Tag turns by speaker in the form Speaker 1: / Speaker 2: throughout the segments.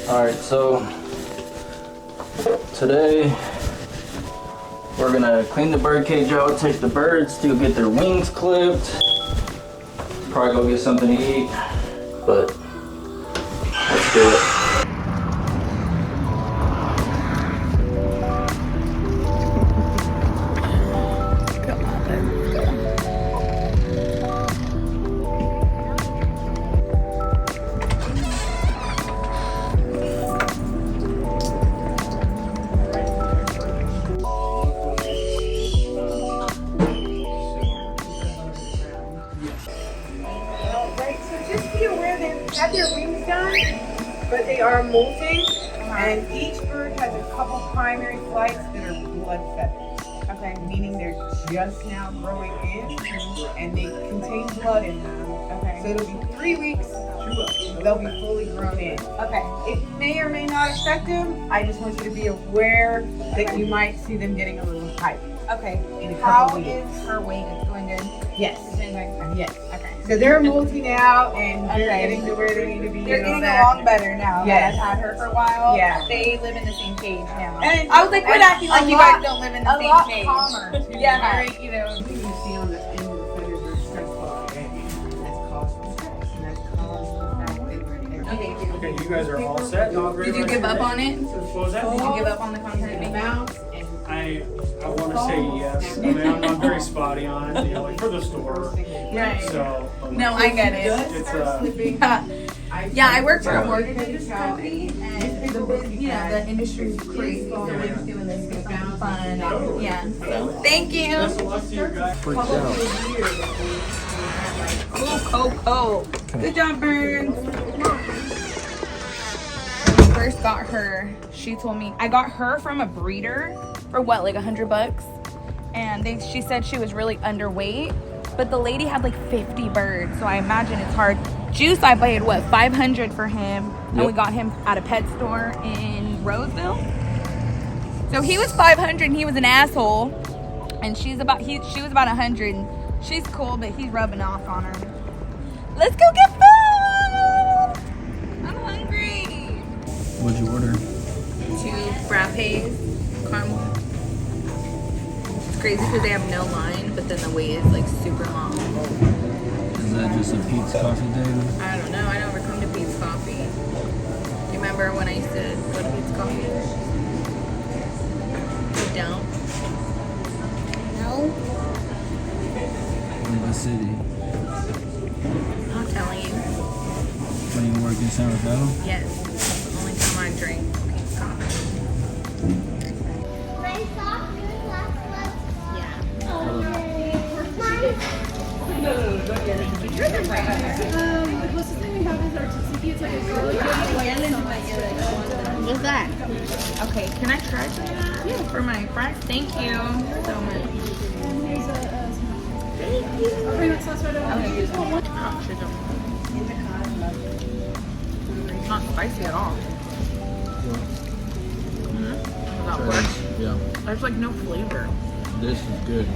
Speaker 1: Alright, so today we're gonna clean the bird cage out, take the birds to get their wings clipped. Probably go get something to eat, but let's do it.
Speaker 2: Have their wings done, but they are molting, and each bird has a couple primary flights that are blood feathers. Okay. Meaning they're just now growing in, and they contain blood in them. Okay. So it'll be 3 weeks, they'll be fully grown in. Okay. It may or may not affect them. I just want you to be aware that you might see them getting a little tight. Okay. In a couple weeks. How is her weight? It's going good? Yes. Yes. Okay. So they're molting out and they're getting to where they need to be.
Speaker 3: They're getting along better now.
Speaker 2: Yes.
Speaker 3: I've had her for a while.
Speaker 2: Yeah.
Speaker 3: They live in the same cage now.
Speaker 2: And
Speaker 3: I was like, quit acting like you guys don't live in the same cage.
Speaker 2: Calmer.
Speaker 3: Yeah.
Speaker 2: Very, you know, you see on the end of the feathers are stressful. That's caused from stress. And that's caused the fact that
Speaker 4: Okay, you guys are all set.
Speaker 3: Did you give up on it?
Speaker 4: What was that?
Speaker 3: Did you give up on the contract?
Speaker 4: I want to say yes. I mean, I'm very spotty on it, you know, like for the store.
Speaker 3: Right.
Speaker 4: So.
Speaker 3: No, I get it.
Speaker 4: It's
Speaker 3: Yeah, I work for a mortgage company, and the industry's crazy. So we're just doing this for some fun. Yeah. So thank you.
Speaker 4: best of luck to you guys.
Speaker 3: Cool. Good job, Burns. First got her, she told me I got her from a breeder for what, like $100, and she said she was really underweight, but the lady had like 50 birds, so I imagine it's hard. Juice, I paid what, $500 for him, and we got him at a pet store in Roseville. So he was $500 and he was an asshole, and she was about 100. And she's cool, but he's rubbing off on her. Let's go get food. I'm hungry.
Speaker 1: What'd you order?
Speaker 3: 2 frappes, caramel. It's crazy because they have no line, but then the wait is like super long.
Speaker 1: Is that just a Pete's Coffee day?
Speaker 3: I don't know. I never come to Pete's Coffee. You remember when I used to go to Pete's Coffee? You don't? No.
Speaker 1: In the city.
Speaker 3: I'm telling you.
Speaker 1: When you work in San Rafael?
Speaker 3: Yes. That's the only time I drink Pete's Coffee.
Speaker 5: What's the thing we have is our tzatziki. It's like a
Speaker 3: What's that? Okay, can I try some of that? Yeah. For my fries? Thank you so much.
Speaker 5: And here's a peanut sauce right over there.
Speaker 3: It's not spicy at all. Does that work?
Speaker 1: Yeah.
Speaker 3: There's like no flavor.
Speaker 1: This is good.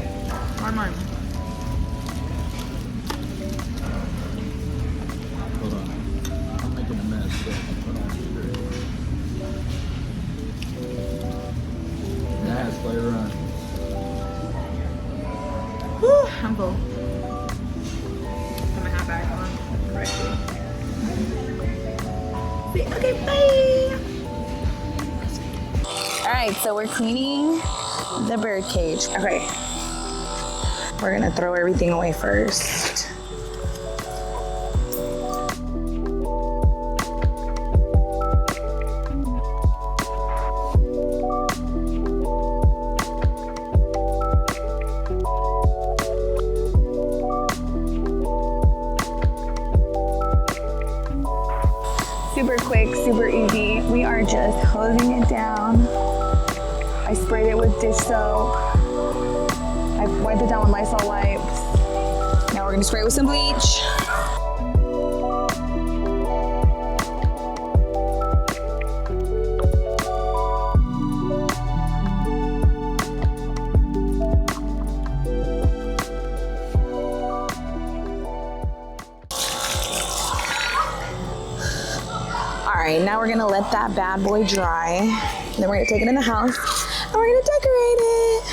Speaker 3: Try mine.
Speaker 1: Hold on. I'm making a mess. So put on sugar. That has flavor on it.
Speaker 3: Whew, I'm full. Put my hat back on. Correctly. Okay, bye. Alright, so we're cleaning the bird cage. Okay. We're gonna throw everything away first. Super quick, super easy. We are just hosing it down. I sprayed it with dish soap. I wiped it down with Lysol wipes. Now we're gonna spray it with some bleach. All right, now we're we're gonna let that bad boy dry. Then we're gonna take it in the house and we're gonna decorate it.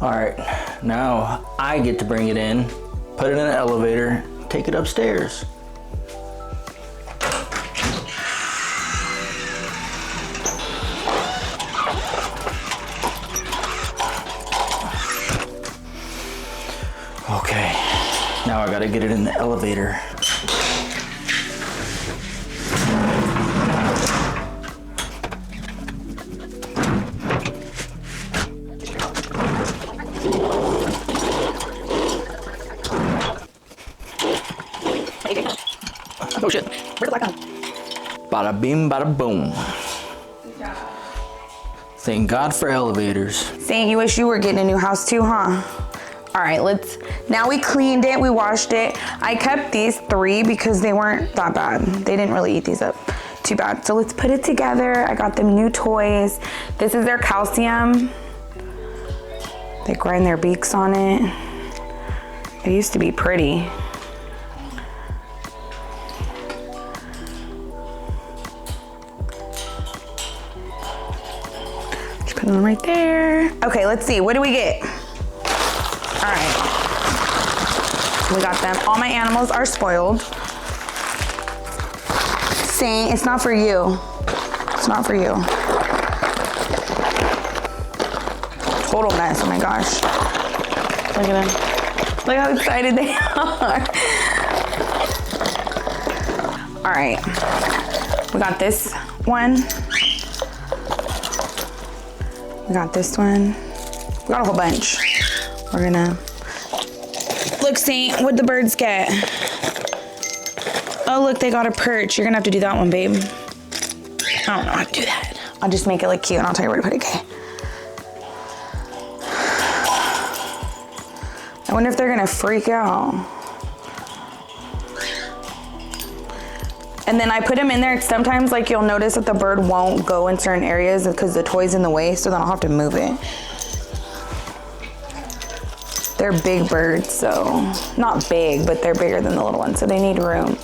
Speaker 1: All right, now I get to bring it in, put it in the elevator, take it upstairs. Okay, now I gotta get it in the elevator. Oh shit. Where's the black on? Bada bing, bada boom. Thank God for elevators.
Speaker 3: Saint, you wish you were getting a new house too, huh? All right, now we cleaned it, we washed it. I kept these 3 because they weren't that bad. They didn't really eat these up too bad. So let's put it together. I got them new toys. This is their calcium. They grind their beaks on it. It used to be pretty. Just put them right there. Okay, let's see, what do we get? All right, we got them. All my animals are spoiled. Saint, it's not for you. It's not for you. Total mess, oh my gosh. Look at them. Look how excited they are. All right, we got this one. We got this one. We got a whole bunch. We're gonna, look Saint, what'd the birds get? Oh look, they got a perch. You're gonna have to do that one, babe. I don't know how to do that. I'll just make it look cute and I'll tell you where to put it, okay? I wonder if they're gonna freak out. And then I put them in there. Sometimes like you'll notice that the bird won't go in certain areas because the toy's in the way, so then I'll have to move it. They're big birds, so not big, but they're bigger than the little ones, so they need room.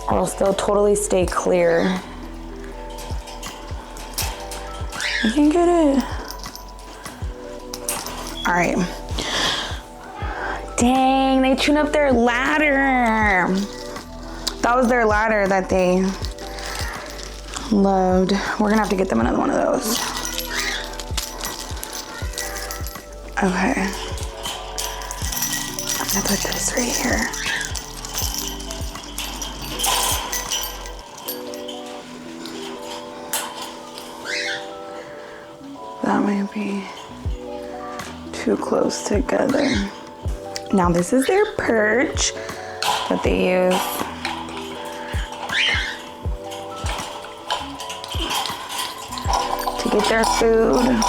Speaker 3: Or else they'll totally stay clear. You can get it. All right. Dang, they tuned up their ladder. That was their ladder that they loved. We're gonna have to get them another one of those. Okay. I'm gonna put this right here. That might be too close together. Now this is their perch that they use. To get their food.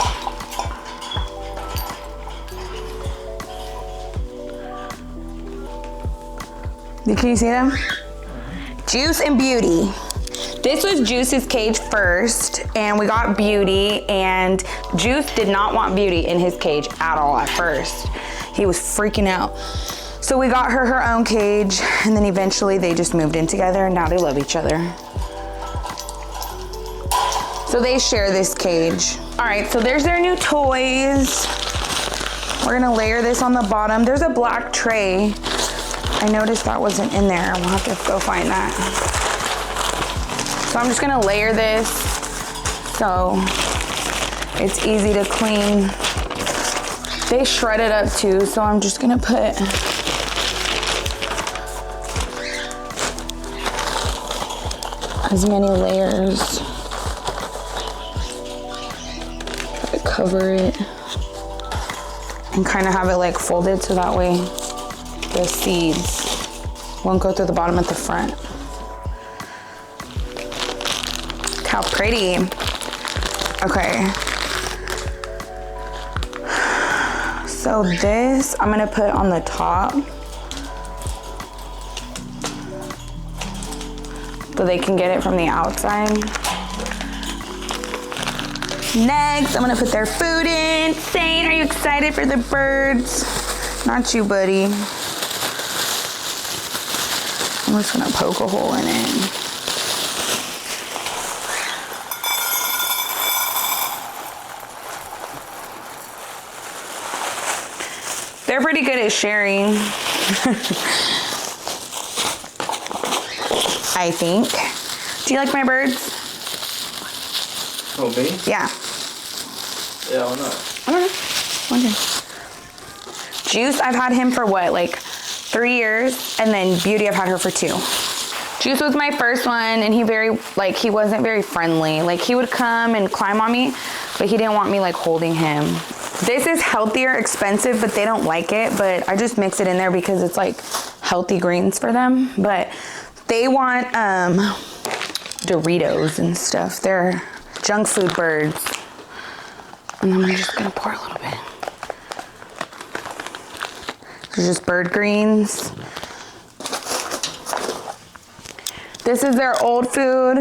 Speaker 3: Can you see them? Juice and Beauty. This was Juice's cage first, and we got Beauty, and Juice did not want Beauty in his cage at all at first. He was freaking out. So we got her her own cage, and then eventually they just moved in together, and now they love each other. So they share this cage. All right, so there's their new toys. We're gonna layer this on the bottom. There's a black tray. I noticed that wasn't in there. We'll have to go find that. So I'm just gonna layer this so it's easy to clean. They shred it up too, so I'm just gonna put as many layers. Try to cover it and kind of have it like folded so that way the seeds won't go through the bottom at the front. Look how pretty. Okay. So this I'm gonna put on the top so they can get it from the outside. Next, I'm gonna put their food in. Saint, are you excited for the birds? Not you, buddy. I'm I'm just gonna poke a hole in it. They're pretty good at sharing. I think. Do you like my birds?
Speaker 1: Oh, me?
Speaker 3: Yeah.
Speaker 1: Yeah, why not?
Speaker 3: I don't know. Okay. Juice, I've had him for what, like 3 years, and then Beauty, I've had her for 2. Juice was my first one, and he wasn't very friendly. Like, he would come and climb on me, but he didn't want me like holding him. This is healthier, expensive, but they don't like it, but I just mix it in there because it's like healthy greens for them. But they want Doritos and stuff. They're junk food birds. And then I'm just gonna pour a little bit. They're just bird greens. This is their old food.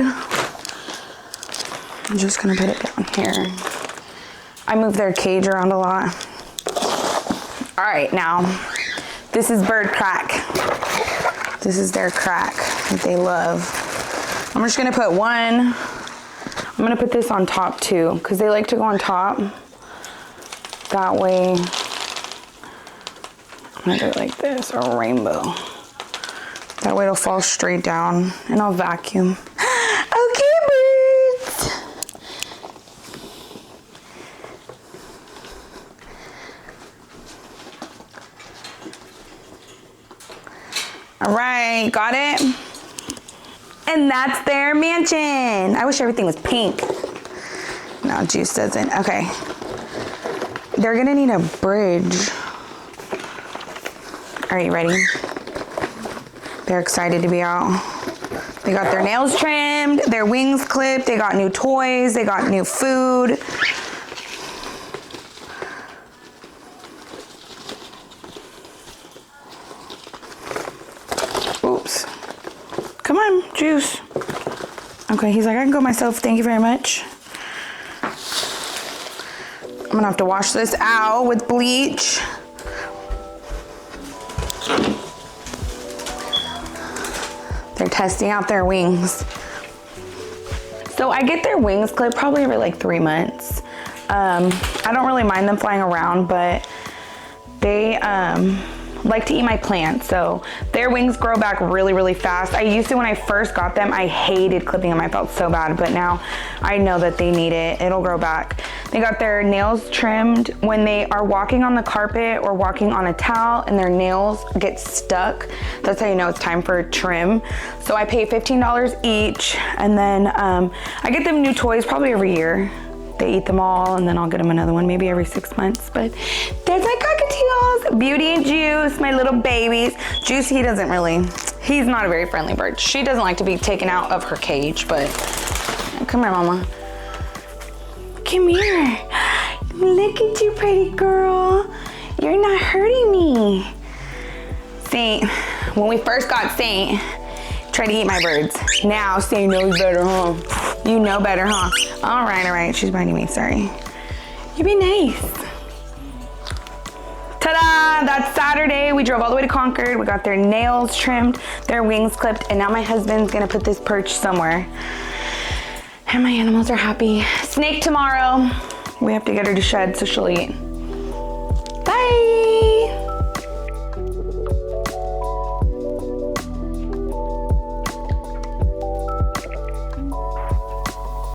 Speaker 3: I'm just gonna put it down here. I move their cage around a lot. All right, now, this is bird crack. This is their crack that they love. I'm just gonna put one. I'm gonna put this on top too, because they like to go on top. That way, I'm gonna do it like this, a rainbow. That way it'll fall straight down, and I'll vacuum. Okay, birds. All right, got it? And that's their mansion. I wish everything was pink. No, Juice doesn't. Okay. They're gonna need a bridge. Are you ready? They're excited to be out. They got their nails trimmed, their wings clipped, they got new toys, they got new food. Oops. Come on, Juice. Okay, he's like, I can go myself, thank you very much. I'm gonna have to wash this out with bleach. They're testing out their wings. So I get their wings clipped probably every like 3 months. I don't really mind them flying around, but they like to eat my plants, so their wings grow back really, really fast. I used to, when I first got them, I hated clipping them. I felt so bad, but now I know that they need it. It'll grow back. They got their nails trimmed. When they are walking on the carpet or walking on a towel and their nails get stuck, that's how you know it's time for a trim. So I pay $15 each, and then I get them new toys probably every year. They eat them all, and then I'll get them another one maybe every 6 months. But there's my cockatiels, Beauty and Juice, my little babies. Juice, he's not a very friendly bird. She doesn't like to be taken out of her cage, but come here, mama. Come here. Look at you, pretty girl. You're not hurting me. Saint, when we first got Saint, tried to eat my birds. Now Saint knows better, huh? You know better, huh? All right, she's biting me, sorry. You be nice. Ta-da, that's Saturday. We drove all the way to Concord. We got their nails trimmed, their wings clipped, and now my husband's gonna put this perch somewhere. And my animals are happy. Snake tomorrow. We have to get her to shed so she'll eat. Bye.